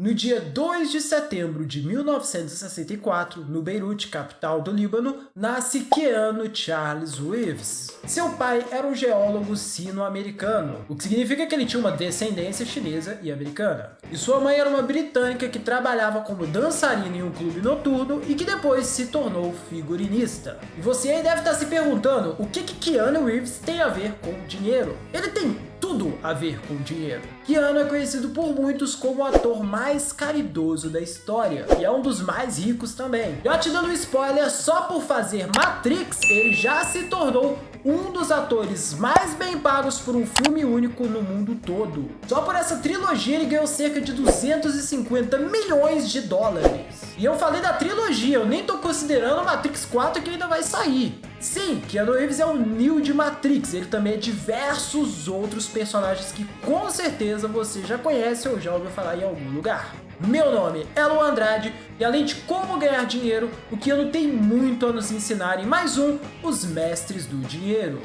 No dia 2 de setembro de 1964, no Beirute, capital do Líbano, nasce Keanu Charles Reeves. Seu pai era um geólogo sino-americano, o que significa que ele tinha uma descendência chinesa e americana. E sua mãe era uma britânica que trabalhava como dançarina em um clube noturno e que depois se tornou figurinista. E você aí deve estar se perguntando o que Keanu Reeves tem a ver com dinheiro. Ele tem tudo a ver com dinheiro. Keanu é conhecido por muitos como o ator mais caridoso da história e é um dos mais ricos também. Já te dando um spoiler, só por fazer Matrix, ele já se tornou um dos atores mais bem pagos por um filme único no mundo todo. Só por essa trilogia ele ganhou cerca de 250 milhões de dólares. E eu falei da trilogia, eu nem tô considerando Matrix 4 que ainda vai sair. Sim, Keanu Reeves é o Neo de Matrix, ele também é diversos outros personagens que com certeza você já conhece ou já ouviu falar em algum lugar. Meu nome é Luan Andrade e além de como ganhar dinheiro, o Keanu tem muito a nos ensinar em mais um Os Mestres do Dinheiro.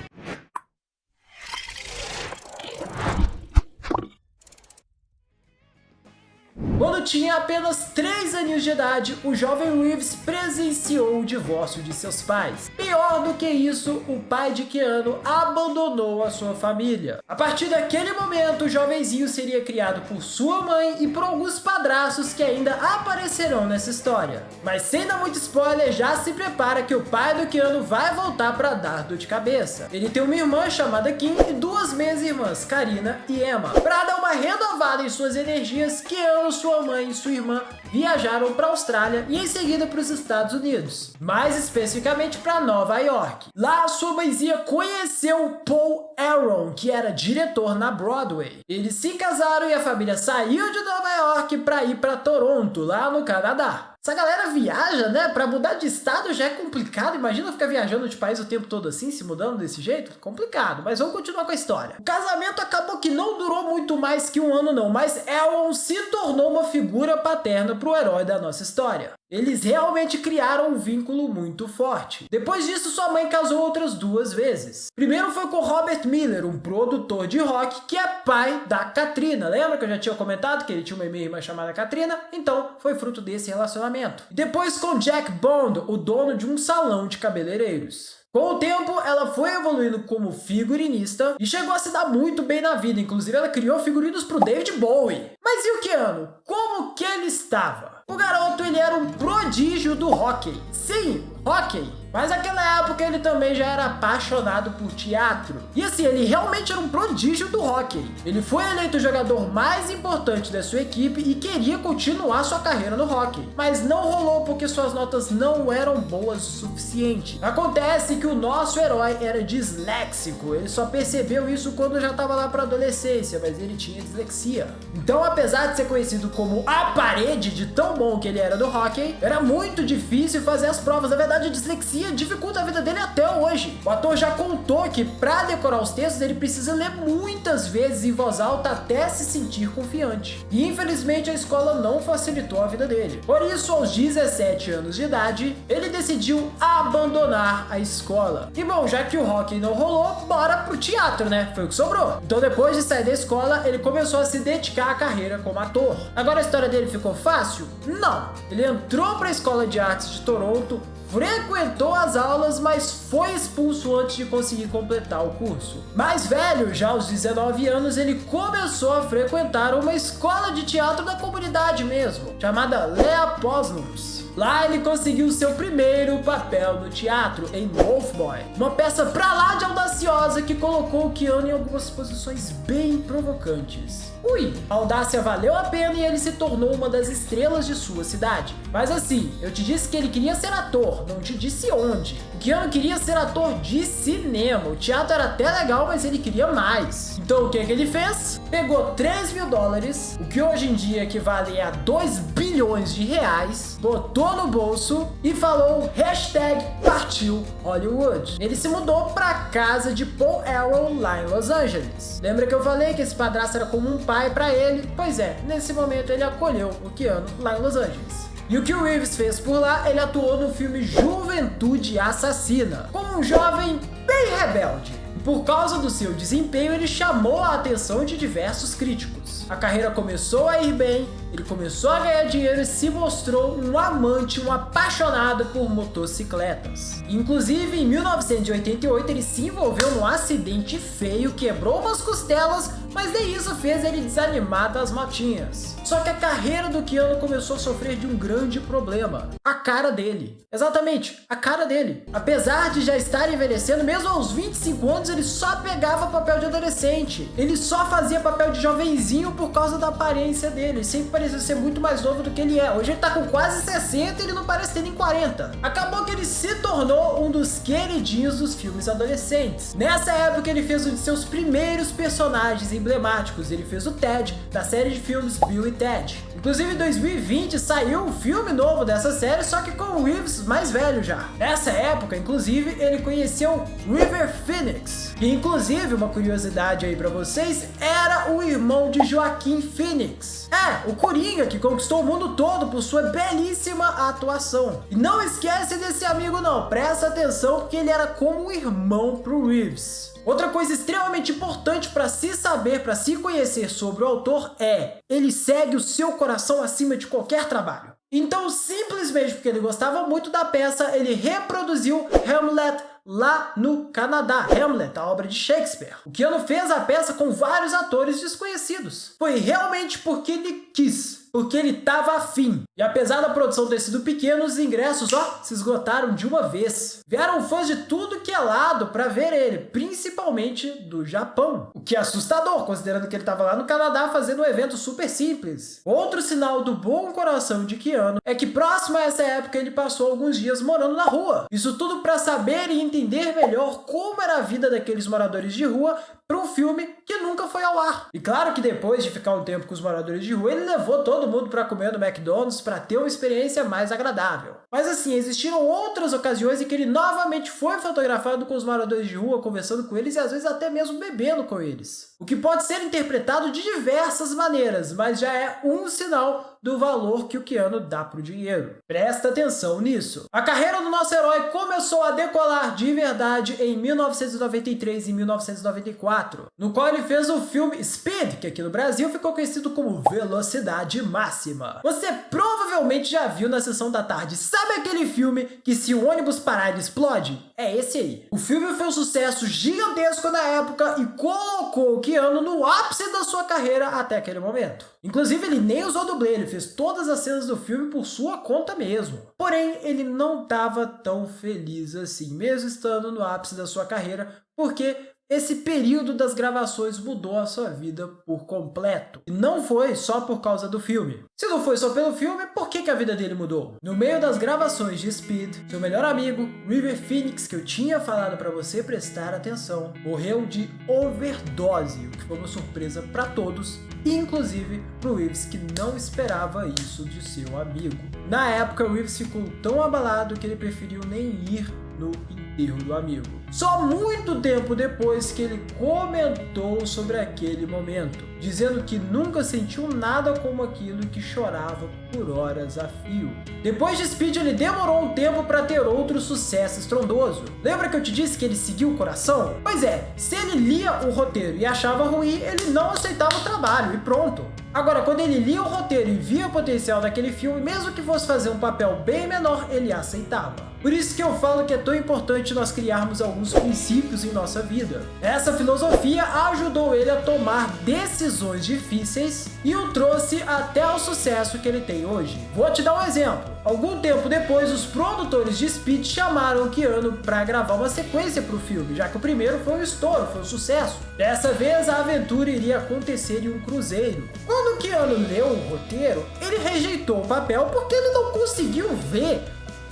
Quando tinha apenas 3 aninhos de idade, o jovem Reeves presenciou o divórcio de seus pais. Pior do que isso, o pai de Keanu abandonou a sua família. A partir daquele momento, o jovenzinho seria criado por sua mãe e por alguns padrastos que ainda aparecerão nessa história. Mas sem dar muito spoiler, já se prepara que o pai do Keanu vai voltar para dar dor de cabeça. Ele tem uma irmã chamada Kim e 2 meias-irmãs, Karina e Emma. Para dar uma renovada em suas energias, Keanu, sua mãe e sua irmã viajaram para a Austrália e em seguida para os Estados Unidos, mais especificamente para Nova York. Lá, sua mãezinha conheceu Paul Aaron, que era diretor na Broadway. Eles se casaram e a família saiu de Nova York para ir para Toronto, lá no Canadá. Essa galera viaja, né? Pra mudar de estado já é complicado. Imagina ficar viajando de país o tempo todo assim, se mudando desse jeito. Complicado, mas vamos continuar com a história. O casamento acabou que não durou muito mais que 1 ano não, mas Aaron se tornou uma figura paterna pro herói da nossa história. Eles realmente criaram um vínculo muito forte. Depois disso, sua mãe casou outras 2 vezes. Primeiro foi com Robert Miller, um produtor de rock que é pai da Katrina. Lembra que eu já tinha comentado que ele tinha uma irmã chamada Katrina? Então, foi fruto desse relacionamento. E depois com Jack Bond, o dono de um salão de cabeleireiros. Com o tempo, ela foi evoluindo como figurinista e chegou a se dar muito bem na vida. Inclusive, ela criou figurinos pro David Bowie. Mas e o Keanu? Como que ele estava? O garoto, ele era um prodígio do hóquei. Sim, hóquei. Mas naquela época ele também já era apaixonado por teatro. E assim, ele realmente era um prodígio do hóquei. Ele foi eleito o jogador mais importante da sua equipe e queria continuar sua carreira no hóquei. Mas não rolou porque suas notas não eram boas o suficiente. Acontece que o nosso herói era disléxico. Ele só percebeu isso quando já estava lá para adolescência, mas ele tinha dislexia. Então, apesar de ser conhecido como a parede de tão bom que ele era do hóquei, era muito difícil fazer as provas. Na verdade, a dislexia dificulta a vida dele até hoje. O ator já contou que para decorar os textos ele precisa ler muitas vezes em voz alta até se sentir confiante. E infelizmente a escola não facilitou a vida dele. Por isso, aos 17 anos de idade, ele decidiu abandonar a escola. E bom, já que o hóquei não rolou, bora pro teatro, né? Foi o que sobrou. Então depois de sair da escola, ele começou a se dedicar à carreira como ator. Agora a história dele ficou fácil? Não. Ele entrou para a Escola de Artes de Toronto, frequentou as aulas, mas foi expulso antes de conseguir completar o curso. Mais velho, já aos 19 anos, ele começou a frequentar uma escola de teatro da comunidade mesmo, chamada Lea Posnums. Lá ele conseguiu seu primeiro papel no teatro, em Wolfboy, uma peça pra lá de audaciosa que colocou o Keanu em algumas posições bem provocantes. A audácia valeu a pena e ele se tornou uma das estrelas de sua cidade. Mas assim, eu te disse que ele queria ser ator, não te disse onde. O Keanu queria ser ator de cinema. O teatro era até legal, mas ele queria mais. Então o que ele fez? Pegou $3.000, o que hoje em dia equivale a 2 bilhões de reais, botou no bolso e falou #partiu Hollywood. Ele se mudou pra casa de Paul Aaron lá em Los Angeles. Lembra que eu falei que esse padrasto era como um pai pra ele? Pois é, nesse momento ele acolheu o Keanu lá em Los Angeles. E o que o Reeves fez por lá, ele atuou no filme Juventude Assassina, como um jovem bem rebelde. Por causa do seu desempenho, ele chamou a atenção de diversos críticos. A carreira começou a ir bem, ele começou a ganhar dinheiro e se mostrou um amante, um apaixonado por motocicletas. Inclusive, em 1988, ele se envolveu num acidente feio, quebrou umas costelas, mas nem isso fez ele desanimar das motinhas. Só que a carreira do Keanu começou a sofrer de um grande problema: a cara dele. Exatamente, a cara dele. Apesar de já estar envelhecendo, mesmo aos 25 anos, ele só pegava papel de adolescente. Ele só fazia papel de jovenzinho por causa da aparência dele. Ele sempre parecia ser muito mais novo do que ele é. Hoje ele tá com quase 60 e ele não parece ter nem 40. Acabou que ele se tornou um dos queridinhos dos filmes adolescentes. Nessa época ele fez um de seus primeiros personagens emblemáticos. Ele fez o Ted, da série de filmes Bill e Ted. Inclusive em 2020 saiu um filme novo dessa série, só que com o Reeves mais velho já. Nessa época, inclusive, ele conheceu River Phoenix, que inclusive, uma curiosidade aí pra vocês, era o irmão de Joaquin Phoenix. É, o Coringa, que conquistou o mundo todo por sua belíssima atuação. E não esquece desse amigo não, presta atenção porque ele era como um irmão pro Reeves. Outra coisa extremamente importante para se saber, para se conhecer sobre o autor é: ele segue o seu coração acima de qualquer trabalho. Então, simplesmente porque ele gostava muito da peça, ele reproduziu Hamlet lá no Canadá. Hamlet, a obra de Shakespeare. O Keanu fez a peça com vários atores desconhecidos. Foi realmente porque ele quis, porque ele estava afim. E apesar da produção ter sido pequena, os ingressos se esgotaram de uma vez. Vieram fãs de tudo que é lado para ver ele, principalmente do Japão. O que é assustador, considerando que ele estava lá no Canadá fazendo um evento super simples. Outro sinal do bom coração de Keanu é que próximo a essa época ele passou alguns dias morando na rua. Isso tudo para saber e entender melhor como era a vida daqueles moradores de rua para um filme que nunca foi ao ar. E claro que depois de ficar um tempo com os moradores de rua, ele levou todo mundo para comer no McDonald's para ter uma experiência mais agradável. Mas assim, existiram outras ocasiões em que ele novamente foi fotografado com os moradores de rua, conversando com eles e às vezes até mesmo bebendo com eles. O que pode ser interpretado de diversas maneiras, mas já é um sinal do valor que o Keanu dá pro dinheiro. Presta atenção nisso. A carreira do nosso herói começou a decolar de verdade em 1993 e 1994, no qual ele fez o filme Speed, que aqui no Brasil ficou conhecido como Velocidade Máxima. Você provavelmente já viu na sessão da tarde. Sabe aquele filme que se o ônibus parar ele explode? É esse aí. O filme foi um sucesso gigantesco na época e colocou o Keanu no ápice da sua carreira até aquele momento. Inclusive ele nem usou dublê, ele fez todas as cenas do filme por sua conta mesmo. Porém, ele não estava tão feliz assim, mesmo estando no ápice da sua carreira, porque esse período das gravações mudou a sua vida por completo. E não foi só por causa do filme. Se não foi só pelo filme, por que a vida dele mudou? No meio das gravações de Speed, seu melhor amigo, River Phoenix, que eu tinha falado para você prestar atenção, morreu de overdose, o que foi uma surpresa para todos, inclusive pro Reeves, que não esperava isso de seu amigo. Na época, o Reeves ficou tão abalado que ele preferiu nem ir no enterro do amigo. Só muito tempo depois que ele comentou sobre aquele momento, dizendo que nunca sentiu nada como aquilo e que chorava por horas a fio. Depois de Speed, ele demorou um tempo para ter outro sucesso estrondoso. Lembra que eu te disse que ele seguiu o coração? Pois é, se ele lia o roteiro e achava ruim, ele não aceitava o trabalho e pronto. Agora, quando ele lia o roteiro e via o potencial daquele filme, mesmo que fosse fazer um papel bem menor, ele aceitava. Por isso que eu falo que é tão importante nós criarmos alguns princípios em nossa vida. Essa filosofia ajudou ele a tomar decisões difíceis e o trouxe até o sucesso que ele tem hoje. Vou te dar um exemplo. Algum tempo depois, os produtores de Speed chamaram o Keanu para gravar uma sequência para o filme, já que o primeiro foi um estouro, foi um sucesso. Dessa vez, a aventura iria acontecer em um cruzeiro. Quando o Keanu leu o roteiro, ele rejeitou o papel porque ele não conseguiu ver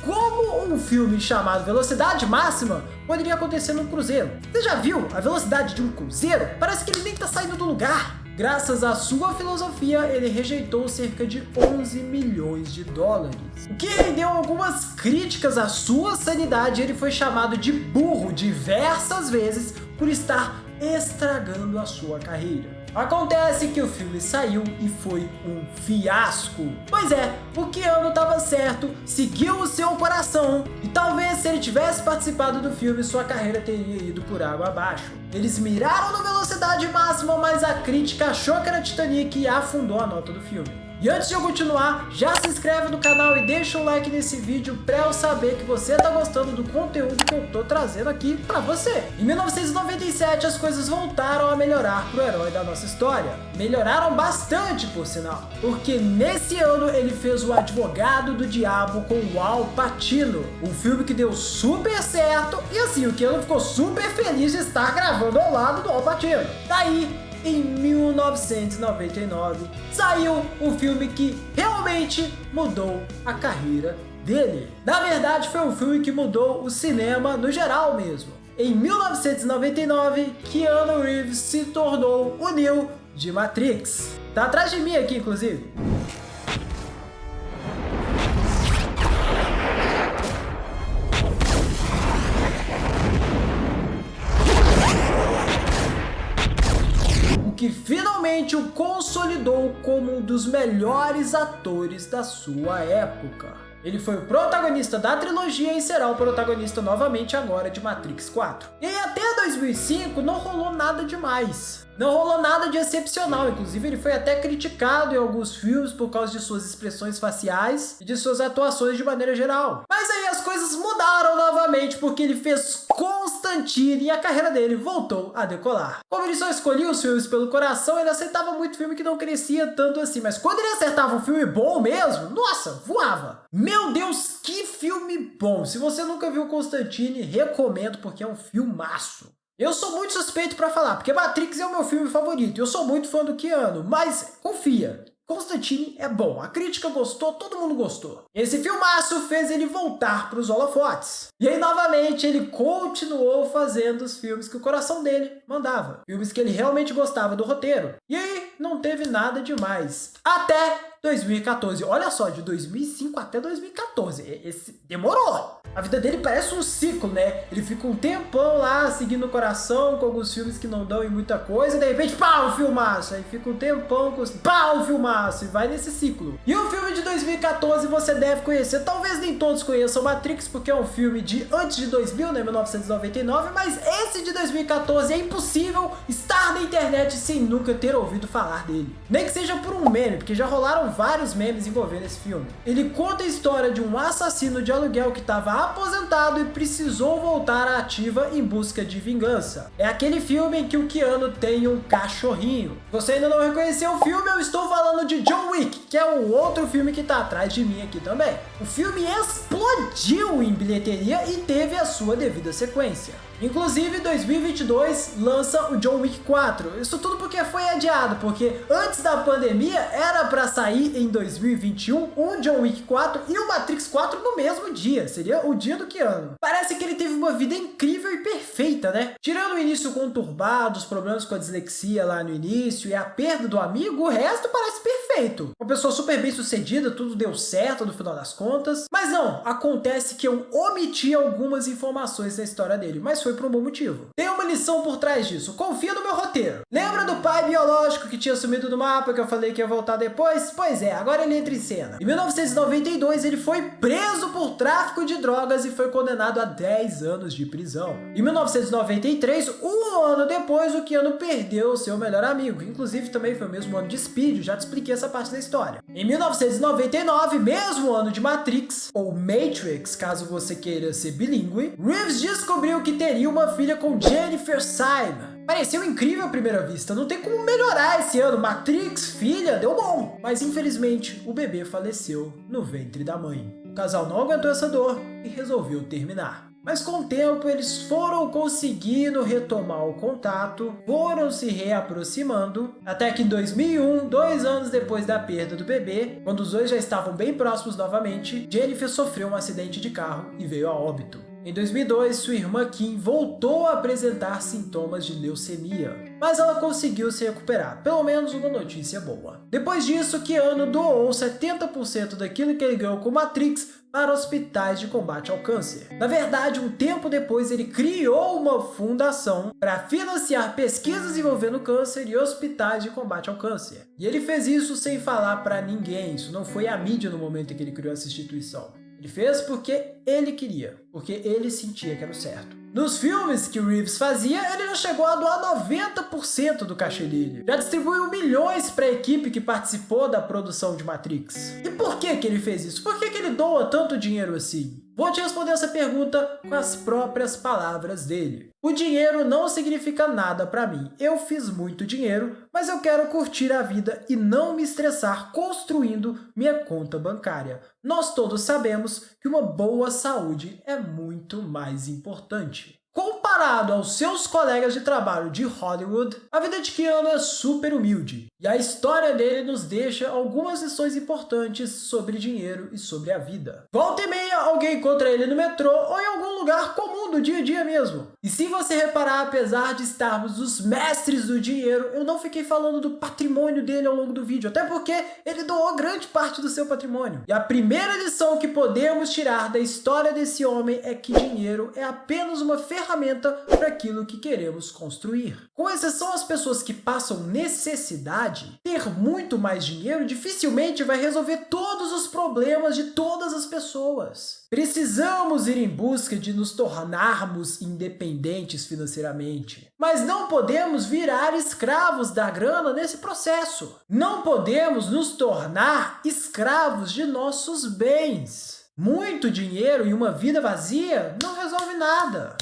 como um filme chamado Velocidade Máxima poderia acontecer num cruzeiro. Você já viu a velocidade de um cruzeiro? Parece que ele nem tá saindo do lugar. Graças à sua filosofia, ele rejeitou cerca de 11 milhões de dólares. O que rendeu algumas críticas à sua sanidade. Ele foi chamado de burro diversas vezes por estar estragando a sua carreira. Acontece que o filme saiu e foi um fiasco. Pois é, o Keanu estava certo, seguiu o seu coração e talvez se ele tivesse participado do filme, sua carreira teria ido por água abaixo. Eles miraram na velocidade máxima, mas a crítica achou que era Titanic e afundou a nota do filme. E antes de eu continuar, já se inscreve no canal e deixa um like nesse vídeo pra eu saber que você tá gostando do conteúdo que eu tô trazendo aqui pra você. Em 1997 as coisas voltaram a melhorar pro herói da nossa história. Melhoraram bastante, por sinal, porque nesse ano ele fez O Advogado do Diabo com o Al Pacino, um filme que deu super certo e assim, o Keanu ficou super feliz de estar gravando ao lado do Al Pacino. Daí, em 1999, saiu um filme que realmente mudou a carreira dele. Na verdade, foi um filme que mudou o cinema no geral mesmo. Em 1999, Keanu Reeves se tornou o Neo de Matrix. Tá atrás de mim aqui, inclusive. Que finalmente o consolidou como um dos melhores atores da sua época. Ele foi o protagonista da trilogia e será o protagonista novamente agora de Matrix 4. E aí, até 2005 não rolou nada demais. Não rolou nada de excepcional, inclusive ele foi até criticado em alguns filmes por causa de suas expressões faciais e de suas atuações de maneira geral. Mas aí as coisas mudaram novamente porque ele fez Constantine e a carreira dele voltou a decolar. Como ele só escolhia os filmes pelo coração, ele aceitava muito filme que não crescia tanto assim, mas quando ele acertava um filme bom mesmo, nossa, voava. Meu Deus, que filme bom! Se você nunca viu Constantine, recomendo porque é um filmaço. Eu sou muito suspeito pra falar, porque Matrix é o meu filme favorito, eu sou muito fã do Keanu, mas confia, Constantine é bom, a crítica gostou, todo mundo gostou. Esse filmaço fez ele voltar pros holofotes. E aí, novamente, ele continuou fazendo os filmes que o coração dele mandava. Filmes que ele realmente gostava do roteiro. E aí, não teve nada demais. Até 2014. Olha só, de 2005 até 2014. Demorou. A vida dele parece um ciclo, né? Ele fica um tempão lá, seguindo o coração, com alguns filmes que não dão em muita coisa, e de repente, pá, um filmaço. Aí fica um tempão com pá, um filmaço. E vai nesse ciclo. E o filme de 2014 você deve conhecer. Talvez nem todos conheçam Matrix, porque é um filme de antes de 2000, né? 1999. Mas esse de 2014 é impossível estar na internet sem nunca ter ouvido falar dele. Nem que seja por um meme, porque já rolaram vários memes envolvendo esse filme. Ele conta a história de um assassino de aluguel que estava aposentado e precisou voltar à ativa em busca de vingança. É aquele filme em que o Keanu tem um cachorrinho. Se você ainda não reconheceu o filme, eu estou falando de John Wick, que é o outro filme que está atrás de mim aqui também. O filme explodiu em bilheteria e teve a sua devida sequência. Inclusive, em 2022 lança o John Wick 4. Isso tudo porque foi adiado, porque antes da pandemia era para sair em 2021 o John Wick 4 e o Matrix 4 no mesmo dia. Seria o dia do Keanu. Parece que ele teve uma vida incrível e perfeita, né? Tirando o início conturbado, os problemas com a dislexia lá no início e a perda do amigo, o resto parece perfeito. Uma pessoa super bem sucedida, tudo deu certo no final das contas. Mas não, acontece que eu omiti algumas informações da história dele, mas foi por um bom motivo. Tem uma lição por trás disso, confia no meu roteiro. Lembra do pai biológico que tinha sumido do mapa, que eu falei que ia voltar depois? Pois é, agora ele entra em cena. Em 1992 ele foi preso por tráfico de drogas e foi condenado a 10 anos de prisão. Em 1993, um ano depois, o Keanu perdeu seu melhor amigo, inclusive também foi o mesmo ano de Speed, já te expliquei essa parte da história. Em 1999, mesmo ano de Matrix, ou Matrix, caso você queira ser bilíngue, Reeves descobriu que teria uma filha com Jennifer Syme. Pareceu incrível à primeira vista, não tem como melhorar esse ano. Matrix, filha, deu bom. Mas infelizmente, o bebê faleceu no ventre da mãe. O casal não aguentou essa dor e resolveu terminar. Mas com o tempo eles foram conseguindo retomar o contato, foram se reaproximando, até que em 2001, 2 anos depois da perda do bebê, quando os dois já estavam bem próximos novamente, Jennifer sofreu um acidente de carro e veio a óbito. Em 2002, sua irmã Kim voltou a apresentar sintomas de leucemia, mas ela conseguiu se recuperar, pelo menos uma notícia boa. Depois disso, Keanu doou 70% daquilo que ele ganhou com Matrix para hospitais de combate ao câncer. Na verdade, um tempo depois, ele criou uma fundação para financiar pesquisas envolvendo câncer e hospitais de combate ao câncer. E ele fez isso sem falar para ninguém, isso não foi a mídia no momento em que ele criou essa instituição. Ele fez porque ele queria, porque ele sentia que era o certo. Nos filmes que o Reeves fazia, ele já chegou a doar 90% do cachê dele. Já distribuiu milhões para a equipe que participou da produção de Matrix. E por que ele fez isso? Por que ele doa tanto dinheiro assim? Vou te responder essa pergunta com as próprias palavras dele. O dinheiro não significa nada para mim. Eu fiz muito dinheiro, mas eu quero curtir a vida e não me estressar construindo minha conta bancária. Nós todos sabemos que uma boa saúde é muito mais importante. Comparado aos seus colegas de trabalho de Hollywood, a vida de Keanu é super humilde. E a história dele nos deixa algumas lições importantes sobre dinheiro e sobre a vida. Volta e meia, alguém encontra ele no metrô ou em algum lugar comum do dia a dia mesmo. E se você reparar, apesar de estarmos os mestres do dinheiro, eu não fiquei falando do patrimônio dele ao longo do vídeo, até porque ele doou grande parte do seu patrimônio. E a primeira lição que podemos tirar da história desse homem é que dinheiro é apenas uma ferramenta para aquilo que queremos construir. Com exceção às pessoas que passam necessidade, ter muito mais dinheiro dificilmente vai resolver todos os problemas de todas as pessoas. Precisamos ir em busca de nos tornarmos independentes financeiramente, mas não podemos virar escravos da grana nesse processo. Não podemos nos tornar escravos de nossos bens. Muito dinheiro e uma vida vazia não resolve nada.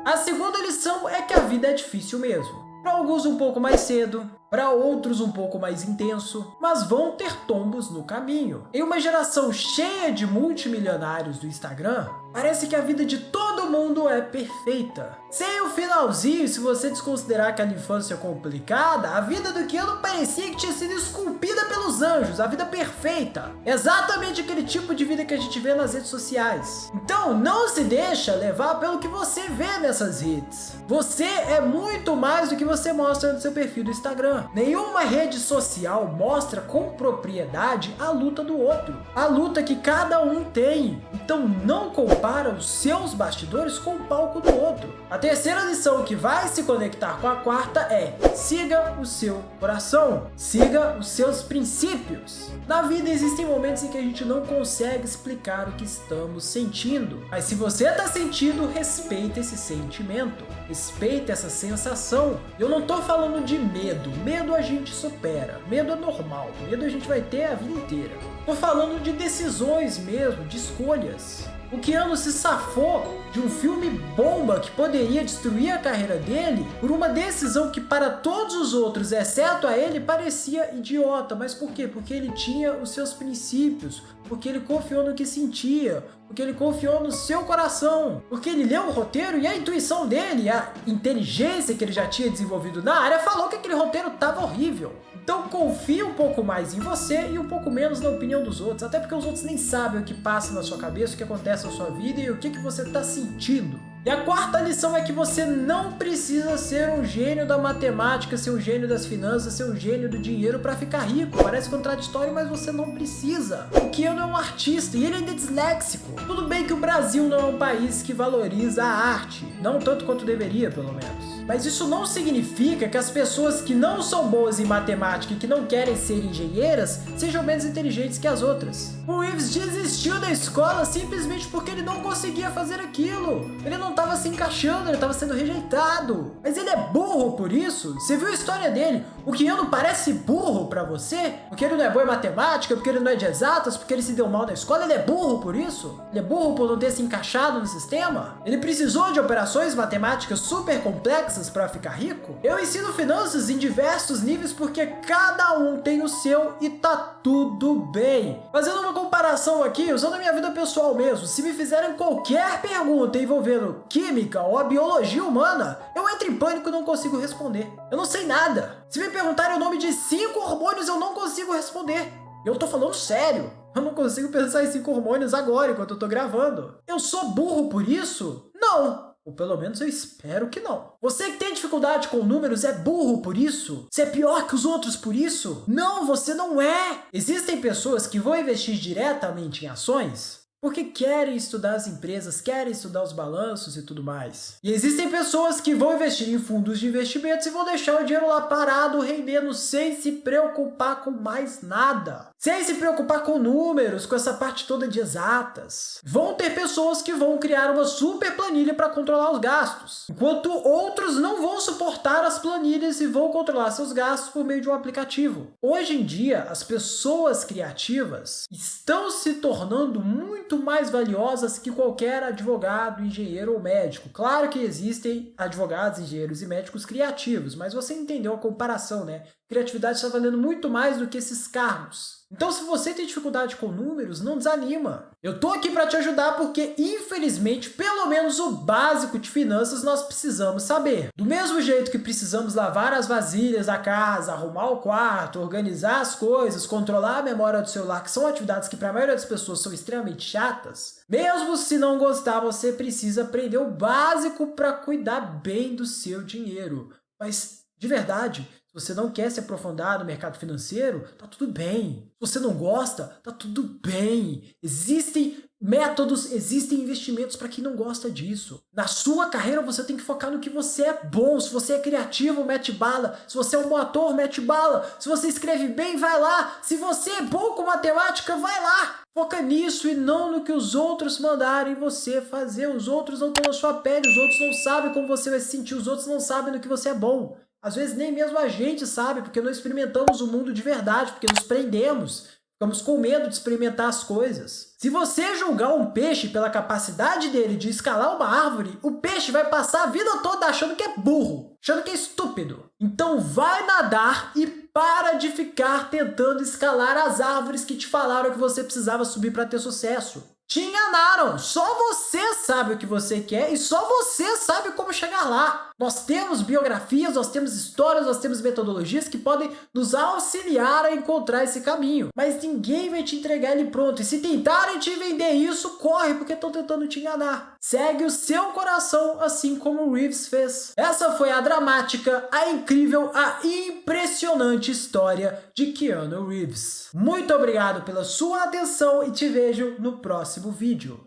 A segunda lição é que a vida é difícil mesmo. Para alguns um pouco mais cedo, para outros um pouco mais intenso, mas vão ter tombos no caminho. Em uma geração cheia de multimilionários do Instagram, parece que a vida de todo mundo é perfeita. Sem o finalzinho, se você desconsiderar aquela infância complicada, a vida do Keanu parecia que tinha sido esculpida pelos anjos, a vida perfeita. Exatamente aquele tipo de vida que a gente vê nas redes sociais. Então, não se deixa levar pelo que você vê nessas redes. Você é muito mais do que você mostra no seu perfil do Instagram. Nenhuma rede social mostra com propriedade a luta do outro, a luta que cada um tem. Então não compara os seus bastidores com o palco do outro. A terceira lição que vai se conectar com a quarta é: siga o seu coração, siga os seus princípios. Na vida existem momentos em que a gente não consegue explicar o que estamos sentindo, mas se você está sentindo, respeita esse sentimento, respeita essa sensação. Eu não estou falando de medo. Medo a gente supera, medo é normal, medo a gente vai ter a vida inteira. Tô falando de decisões mesmo, de escolhas. O Keanu se safou de um filme bomba que poderia destruir a carreira dele por uma decisão que para todos os outros, exceto a ele, parecia idiota. Mas por quê? Porque ele tinha os seus princípios, porque ele confiou no que sentia, porque ele confiou no seu coração, porque ele leu o roteiro e a intuição dele, a inteligência que ele já tinha desenvolvido na área, falou que aquele roteiro estava horrível. Então confia um pouco mais em você e um pouco menos na opinião dos outros, até porque os outros nem sabem o que passa na sua cabeça, o que acontece na sua vida e o que você está sentindo. E a quarta lição é que você não precisa ser um gênio da matemática, ser um gênio das finanças, ser um gênio do dinheiro para ficar rico. Parece contraditório, mas você não precisa. O Keanu é um artista e ele ainda é disléxico. Tudo bem que o Brasil não é um país que valoriza a arte, não tanto quanto deveria, pelo menos. Mas isso não significa que as pessoas que não são boas em matemática e que não querem ser engenheiras sejam menos inteligentes que as outras. O Reeves desistiu da escola simplesmente porque ele não conseguia fazer aquilo. Ele não estava se encaixando, ele estava sendo rejeitado. Mas ele é burro por isso? Você viu a história dele? O Keanu parece burro pra você? Porque ele não é bom em matemática, porque ele não é de exatas, porque ele se deu mal na escola? Ele é burro por isso? Ele é burro por não ter se encaixado no sistema? Ele precisou de operações matemáticas super complexas para ficar rico? Eu ensino finanças em diversos níveis porque cada um tem o seu e tá tudo bem. Fazendo uma comparação aqui, usando a minha vida pessoal mesmo, se me fizerem qualquer pergunta envolvendo química ou a biologia humana, eu entro em pânico e não consigo responder. Eu não sei nada. Se me perguntarem o nome de 5 hormônios, eu não consigo responder. Eu tô falando sério. Eu não consigo pensar em 5 hormônios agora, enquanto eu tô gravando. Eu sou burro por isso? Não! Ou pelo menos eu espero que não. Você que tem dificuldade com números é burro por isso? Você é pior que os outros por isso? Não, você não é! Existem pessoas que vão investir diretamente em ações porque querem estudar as empresas, querem estudar os balanços e tudo mais. E existem pessoas que vão investir em fundos de investimentos e vão deixar o dinheiro lá parado, rendendo, sem se preocupar com mais nada. Sem se preocupar com números, com essa parte toda de exatas. Vão ter pessoas que vão criar uma super planilha para controlar os gastos, enquanto outros não vão suportar as planilhas e vão controlar seus gastos por meio de um aplicativo. Hoje em dia, as pessoas criativas estão se tornando muito mais valiosas que qualquer advogado, engenheiro ou médico. Claro que existem advogados, engenheiros e médicos criativos, mas você entendeu a comparação, né? Criatividade está valendo muito mais do que esses cargos. Então, se você tem dificuldade com números, não desanima. Eu tô aqui para te ajudar porque, infelizmente, pelo menos o básico de finanças nós precisamos saber. Do mesmo jeito que precisamos lavar as vasilhas da casa, arrumar o quarto, organizar as coisas, controlar a memória do celular, que são atividades que para a maioria das pessoas são extremamente chatas, mesmo se não gostar, você precisa aprender o básico para cuidar bem do seu dinheiro. Mas, de verdade, se você não quer se aprofundar no mercado financeiro, tá tudo bem. Se você não gosta, tá tudo bem. Existem métodos, existem investimentos para quem não gosta disso. Na sua carreira você tem que focar no que você é bom. Se você é criativo, mete bala. Se você é um bom ator, mete bala. Se você escreve bem, vai lá. Se você é bom com matemática, vai lá. Foca nisso e não no que os outros mandarem você fazer. Os outros não estão na sua pele, os outros não sabem como você vai se sentir, os outros não sabem no que você é bom. Às vezes nem mesmo a gente sabe, porque não experimentamos o mundo de verdade, porque nos prendemos, ficamos com medo de experimentar as coisas. Se você julgar um peixe pela capacidade dele de escalar uma árvore, o peixe vai passar a vida toda achando que é burro, achando que é estúpido. Então vai nadar e para de ficar tentando escalar as árvores que te falaram que você precisava subir para ter sucesso. Te enganaram! Só você sabe o que você quer e só você sabe como chegar lá. Nós temos biografias, nós temos histórias, nós temos metodologias que podem nos auxiliar a encontrar esse caminho. Mas ninguém vai te entregar ele pronto. E se tentarem te vender isso, corre, porque estão tentando te enganar. Segue o seu coração, assim como o Reeves fez. Essa foi a dramática, a incrível, a impressionante história de Keanu Reeves. Muito obrigado pela sua atenção e te vejo no próximo vídeo.